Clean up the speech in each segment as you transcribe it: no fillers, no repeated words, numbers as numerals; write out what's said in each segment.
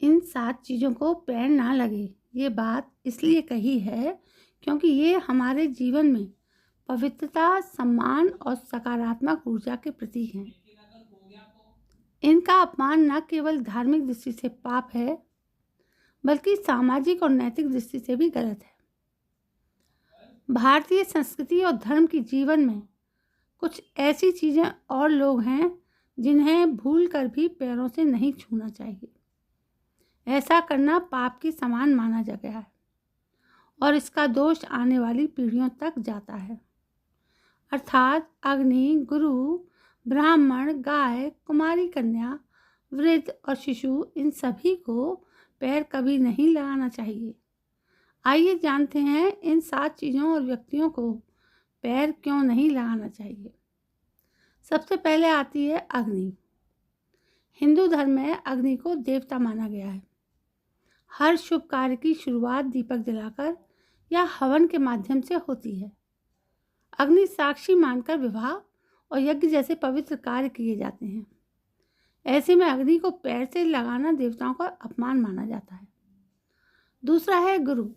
इन 7 चीज़ों को पैर ना लगे। ये बात इसलिए कही है क्योंकि ये हमारे जीवन में पवित्रता, सम्मान और सकारात्मक ऊर्जा के प्रतीक हैं। इनका अपमान न केवल धार्मिक दृष्टि से पाप है, बल्कि सामाजिक और नैतिक दृष्टि से भी गलत है। भारतीय संस्कृति और धर्म की जीवन में कुछ ऐसी चीज़ें और लोग हैं जिन्हें भूल कर भी पैरों से नहीं छूना चाहिए। ऐसा करना पाप के समान माना जा गया है और इसका दोष आने वाली पीढ़ियों तक जाता है। अर्थात अग्नि, गुरु, ब्राह्मण, गाय, कुमारी कन्या, वृद्ध और शिशु, इन सभी को पैर कभी नहीं लगाना चाहिए। आइए जानते हैं इन 7 चीज़ों और व्यक्तियों को पैर क्यों नहीं लगाना चाहिए। सबसे पहले आती है अग्नि। हिंदू धर्म में अग्नि को देवता माना गया है। हर शुभ कार्य की शुरुआत दीपक जलाकर या हवन के माध्यम से होती है। अग्नि साक्षी मानकर विवाह और यज्ञ जैसे पवित्र कार्य किए जाते हैं। ऐसे में अग्नि को पैर से लगाना देवताओं का अपमान माना जाता है। दूसरा है गुरु।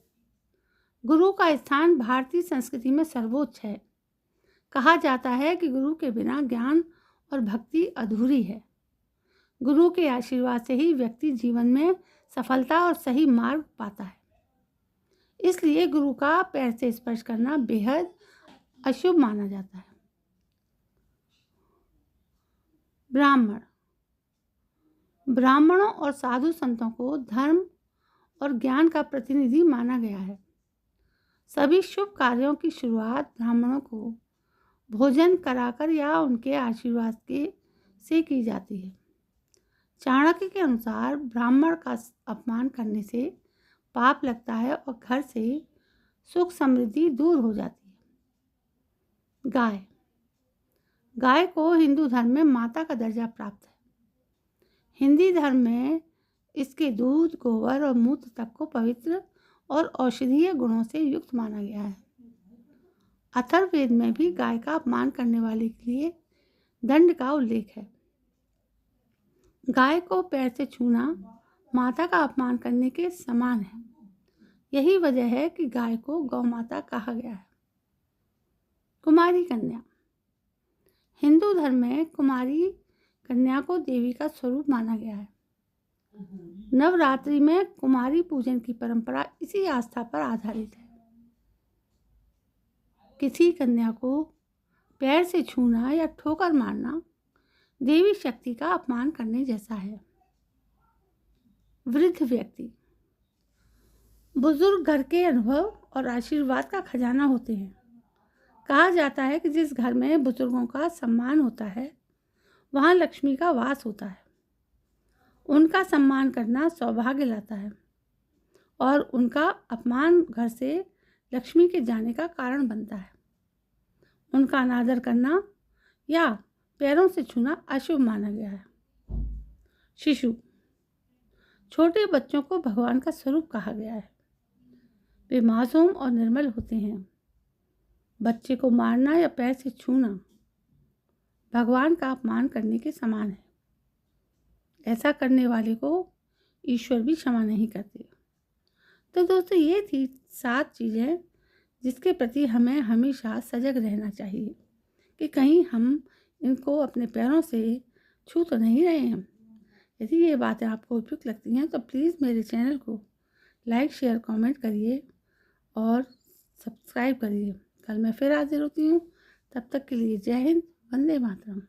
गुरु का स्थान भारतीय संस्कृति में सर्वोच्च है। कहा जाता है कि गुरु के बिना ज्ञान और भक्ति अधूरी है। गुरु के आशीर्वाद से ही व्यक्ति जीवन में सफलता और सही मार्ग पाता है। इसलिए गुरु का पैर से स्पर्श करना बेहद अशुभ माना जाता है। ब्राह्मण। ब्राह्मणों और साधु संतों को धर्म और ज्ञान का प्रतिनिधि माना गया है। सभी शुभ कार्यों की शुरुआत ब्राह्मणों को भोजन कराकर या उनके आशीर्वाद से की जाती है। चाणक्य के अनुसार ब्राह्मण का अपमान करने से पाप लगता है और घर से सुख समृद्धि दूर हो जाती है। गाय। गाय को हिंदू धर्म में माता का दर्जा प्राप्त है। हिंदी धर्म में इसके दूध, गोबर और मूत्र तक को पवित्र और औषधीय गुणों से युक्त माना गया है। अथर्ववेद में भी गाय का अपमान करने वाले के लिए दंड का उल्लेख है। गाय को पैर से छूना माता का अपमान करने के समान है। यही वजह है कि गाय को गौ माता कहा गया है। कुमारी कन्या। हिंदू धर्म में कुमारी कन्या को देवी का स्वरूप माना गया है। नवरात्रि में कुमारी पूजन की परंपरा इसी आस्था पर आधारित है। किसी कन्या को पैर से छूना या ठोकर मारना देवी शक्ति का अपमान करने जैसा है। वृद्ध व्यक्ति। बुजुर्ग घर के अनुभव और आशीर्वाद का खजाना होते हैं। कहा जाता है कि जिस घर में बुजुर्गों का सम्मान होता है वहाँ लक्ष्मी का वास होता है। उनका सम्मान करना सौभाग्य लाता है और उनका अपमान घर से लक्ष्मी के जाने का कारण बनता है। उनका अनादर करना या पैरों से छूना अशुभ माना गया है। शिशु। छोटे बच्चों को भगवान का स्वरूप कहा गया है। वे मासूम और निर्मल होते हैं। बच्चे को मारना या पैर से छूना भगवान का अपमान करने के समान है। ऐसा करने वाले को ईश्वर भी क्षमा नहीं करते। तो दोस्तों, ये थी 7 चीज़ें जिसके प्रति हमें हमेशा सजग रहना चाहिए कि कहीं हम इनको अपने पैरों से छू तो नहीं रहे हैं। यदि ये बातें आपको उपयुक्त लगती हैं तो प्लीज़ मेरे चैनल को लाइक, शेयर, कमेंट करिए और सब्सक्राइब करिए। कल मैं फिर हाजिर होती हूँ। तब तक के लिए जय हिंद, वंदे मातरम।